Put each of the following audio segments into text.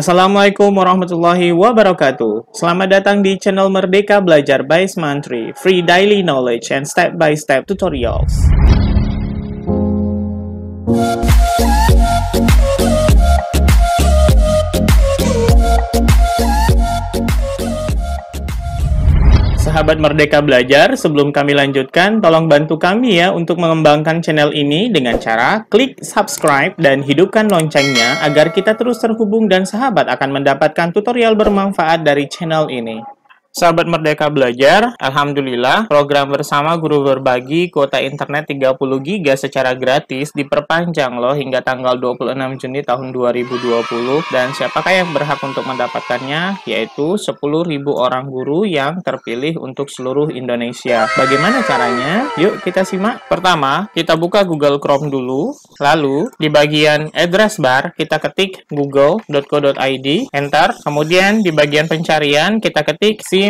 Assalamualaikum warahmatullahi wabarakatuh. Selamat datang di channel Merdeka Belajar by Smantri, free daily knowledge and step-by-step tutorials. Sahabat Merdeka Belajar, sebelum kami lanjutkan, tolong bantu kami ya untuk mengembangkan channel ini dengan cara klik subscribe dan hidupkan loncengnya agar kita terus terhubung dan sahabat akan mendapatkan tutorial bermanfaat dari channel ini. Sahabat Merdeka Belajar, Alhamdulillah, program bersama guru berbagi kuota internet 30 GB secara gratis diperpanjang loh hingga tanggal 26 Juni tahun 2020. Dan siapakah yang berhak untuk mendapatkannya? Yaitu 10.000 orang guru yang terpilih untuk seluruh Indonesia. Bagaimana caranya? Yuk kita simak. Pertama, kita buka Google Chrome dulu. Lalu, di bagian address bar, kita ketik google.co.id, enter. Kemudian, di bagian pencarian, kita ketik SIM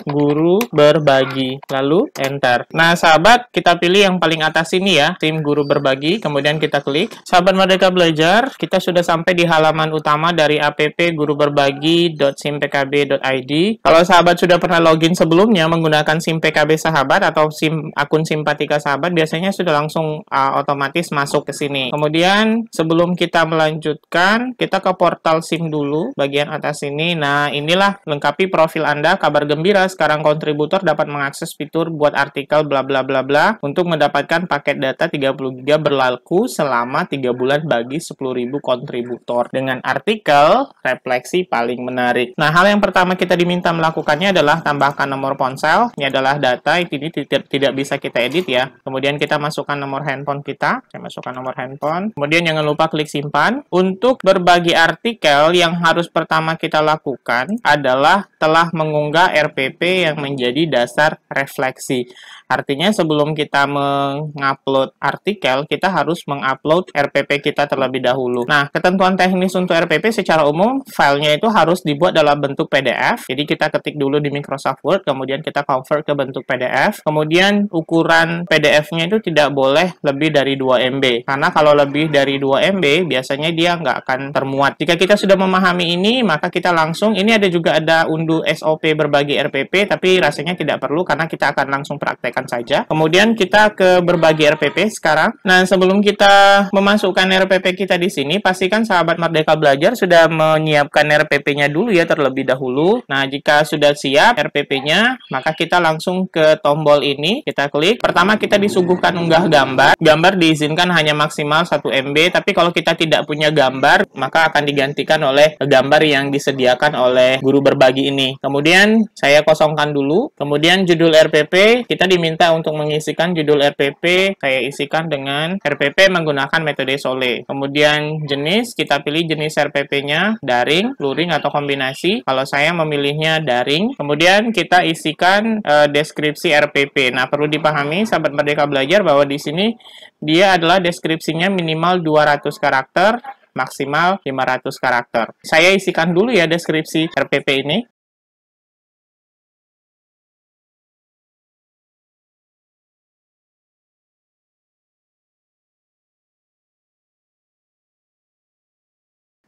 guru berbagi, lalu enter. Nah sahabat, kita pilih yang paling atas ini ya, SIM guru berbagi, kemudian kita klik. Sahabat Merdeka Belajar, kita sudah sampai di halaman utama dari app guruberbagi.simpkb.id. Kalau sahabat sudah pernah login sebelumnya menggunakan SIM PKB sahabat atau SIM akun Simpatika sahabat, biasanya sudah langsung otomatis masuk ke sini. Kemudian sebelum kita melanjutkan, kita ke portal SIM dulu, bagian atas ini. Nah inilah lengkapi profil Anda, kabar gembira. Sekarang kontributor dapat mengakses fitur buat artikel bla bla bla bla untuk mendapatkan paket data 30 GB berlaku selama 3 bulan bagi 10.000 kontributor dengan artikel refleksi paling menarik. Nah, hal yang pertama kita diminta melakukannya adalah tambahkan nomor ponsel. Ini adalah data, ini tidak bisa kita edit ya. Kemudian kita masukkan nomor handphone kita. Saya masukkan nomor handphone. Kemudian jangan lupa klik simpan. Untuk berbagi artikel yang harus pertama kita lakukan adalah telah mengunggah RPP yang menjadi dasar refleksi. Artinya sebelum kita mengupload artikel, kita harus mengupload RPP kita terlebih dahulu. Nah, ketentuan teknis untuk RPP secara umum, filenya itu harus dibuat dalam bentuk PDF. Jadi kita ketik dulu di Microsoft Word, kemudian kita convert ke bentuk PDF. Kemudian ukuran PDF-nya itu tidak boleh lebih dari 2 MB. Karena kalau lebih dari 2 MB, biasanya dia nggak akan termuat. Jika kita sudah memahami ini, maka kita langsung, ini juga ada unduh SOP berbagi RPP, tapi rasanya tidak perlu karena kita akan langsung praktekkan saja. Kemudian kita ke berbagi RPP sekarang. Nah, sebelum kita memasukkan RPP kita di sini, pastikan sahabat Merdeka Belajar sudah menyiapkan RPP-nya dulu ya terlebih dahulu. Nah, jika sudah siap RPP-nya, maka kita langsung ke tombol ini, kita klik. Pertama kita disuguhkan unggah gambar. Gambar diizinkan hanya maksimal 1 MB, tapi kalau kita tidak punya gambar, maka akan digantikan oleh gambar yang disediakan oleh guru berbagi ini. Kemudian saya kosongkan dulu. Kemudian judul RPP, kita diminta untuk mengisikan judul RPP, saya isikan dengan RPP menggunakan metode SOLE. Kemudian jenis, kita pilih jenis RPP-nya daring, luring, atau kombinasi. Kalau saya memilihnya daring. Kemudian kita isikan deskripsi RPP. Nah, perlu dipahami sahabat Merdeka Belajar bahwa di sini dia adalah deskripsinya minimal 200 karakter, maksimal 500 karakter. Saya isikan dulu ya deskripsi RPP ini.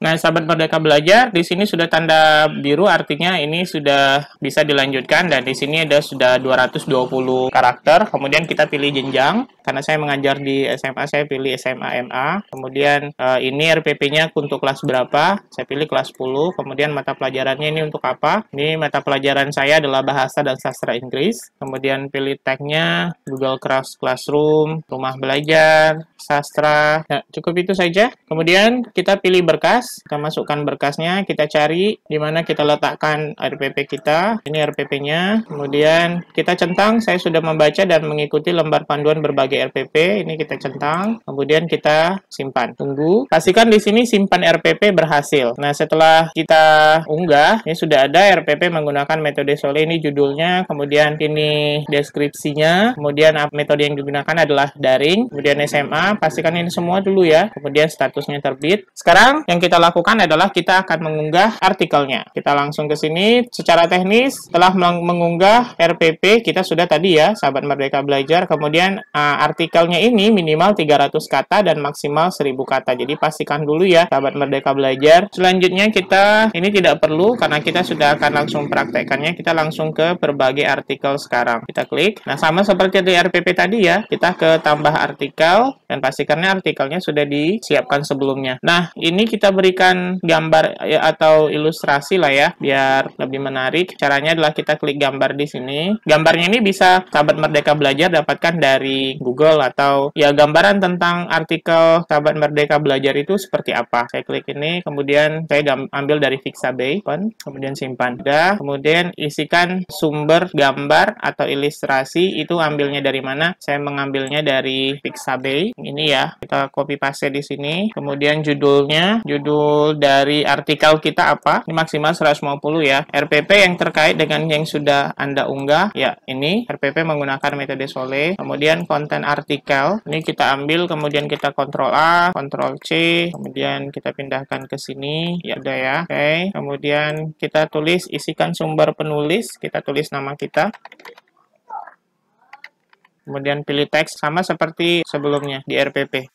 Nah, sahabat Merdeka Belajar, di sini sudah tanda biru, artinya ini sudah bisa dilanjutkan, dan di sini ada sudah 220 karakter. Kemudian kita pilih jenjang, karena saya mengajar di SMA, saya pilih SMA MA. Kemudian ini RPP-nya untuk kelas berapa, saya pilih kelas 10. Kemudian mata pelajarannya ini untuk apa, ini mata pelajaran saya adalah Bahasa dan Sastra Inggris. Kemudian pilih tag-nya, Google Classroom, Rumah Belajar, Sastra. Nah, cukup itu saja. Kemudian kita pilih berkas. Kita masukkan berkasnya, kita cari di mana kita letakkan RPP kita. Ini RPP-nya. Kemudian kita centang, saya sudah membaca dan mengikuti lembar panduan berbagai RPP. Ini kita centang. Kemudian kita simpan. Tunggu. Pastikan di sini simpan RPP berhasil. Nah, setelah kita unggah, ini sudah ada RPP menggunakan metode SOLE. Ini judulnya. Kemudian ini deskripsinya. Kemudian metode yang digunakan adalah daring. Kemudian SMA. Pastikan ini semua dulu ya. Kemudian statusnya terbit. Sekarang yang kita kita lakukan adalah kita akan mengunggah artikelnya. Kita langsung ke sini. Secara teknis, setelah mengunggah RPP, kita sudah tadi ya, sahabat Merdeka Belajar. Kemudian artikelnya ini minimal 300 kata dan maksimal 1000 kata. Jadi pastikan dulu ya, sahabat Merdeka Belajar. Selanjutnya kita, ini tidak perlu karena kita sudah akan langsung praktekkannya. Kita langsung ke berbagai artikel sekarang. Kita klik. Nah, sama seperti di RPP tadi ya, kita ke tambah artikel dan pastikannya artikelnya sudah disiapkan sebelumnya. Nah, ini kita berikan gambar ya, atau ilustrasi lah ya, biar lebih menarik. Caranya adalah kita klik gambar di sini. Gambarnya ini bisa sahabat Merdeka Belajar dapatkan dari Google atau ya gambaran tentang artikel sahabat Merdeka Belajar itu seperti apa. Saya klik ini, kemudian saya ambil dari Pixabay, kemudian simpan. Udah, kemudian isikan sumber gambar atau ilustrasi itu ambilnya dari mana? Saya mengambilnya dari Pixabay. Ini ya, kita copy paste di sini. Kemudian judulnya, judul dari artikel kita apa? Ini maksimal 150 ya. RPP yang terkait dengan yang sudah Anda unggah. Ya, ini RPP menggunakan metode Sole. Kemudian konten artikel. Ini kita ambil, kemudian kita Ctrl A, Ctrl C, kemudian kita pindahkan ke sini. Ya udah ya. Oke. Kemudian kita tulis, isikan sumber penulis. Kita tulis nama kita. Kemudian pilih teks sama seperti sebelumnya di RPP.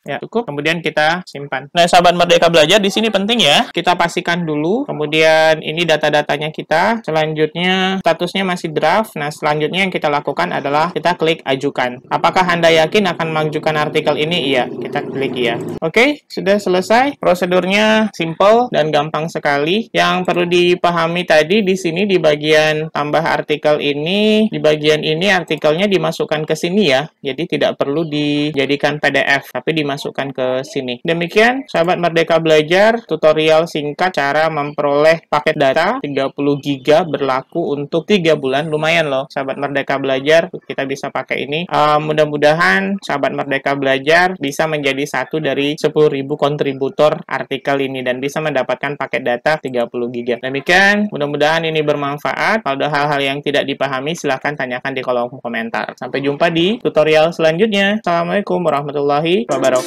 Ya, cukup. Kemudian kita simpan. Nah, sahabat Merdeka Belajar, di sini penting ya. Kita pastikan dulu. Kemudian ini data-datanya kita. Selanjutnya statusnya masih draft. Nah, selanjutnya yang kita lakukan adalah kita klik ajukan. Apakah Anda yakin akan mengajukan artikel ini? Iya, kita klik iya. Oke, sudah selesai. Prosedurnya simple dan gampang sekali. Yang perlu dipahami tadi di sini di bagian tambah artikel ini, di bagian ini artikelnya dimasukkan ke sini ya. Jadi tidak perlu dijadikan PDF, tapi dimasukkan ke sini. Demikian, sahabat Merdeka Belajar, tutorial singkat cara memperoleh paket data 30 GB berlaku untuk 3 bulan. Lumayan loh, sahabat Merdeka Belajar, kita bisa pakai ini. Mudah-mudahan sahabat Merdeka Belajar bisa menjadi satu dari 10.000 kontributor artikel ini dan bisa mendapatkan paket data 30 GB. Demikian, mudah-mudahan ini bermanfaat. Kalau ada hal-hal yang tidak dipahami, silahkan tanyakan di kolom komentar. Sampai jumpa di tutorial selanjutnya. Assalamualaikum warahmatullahi wabarakatuh.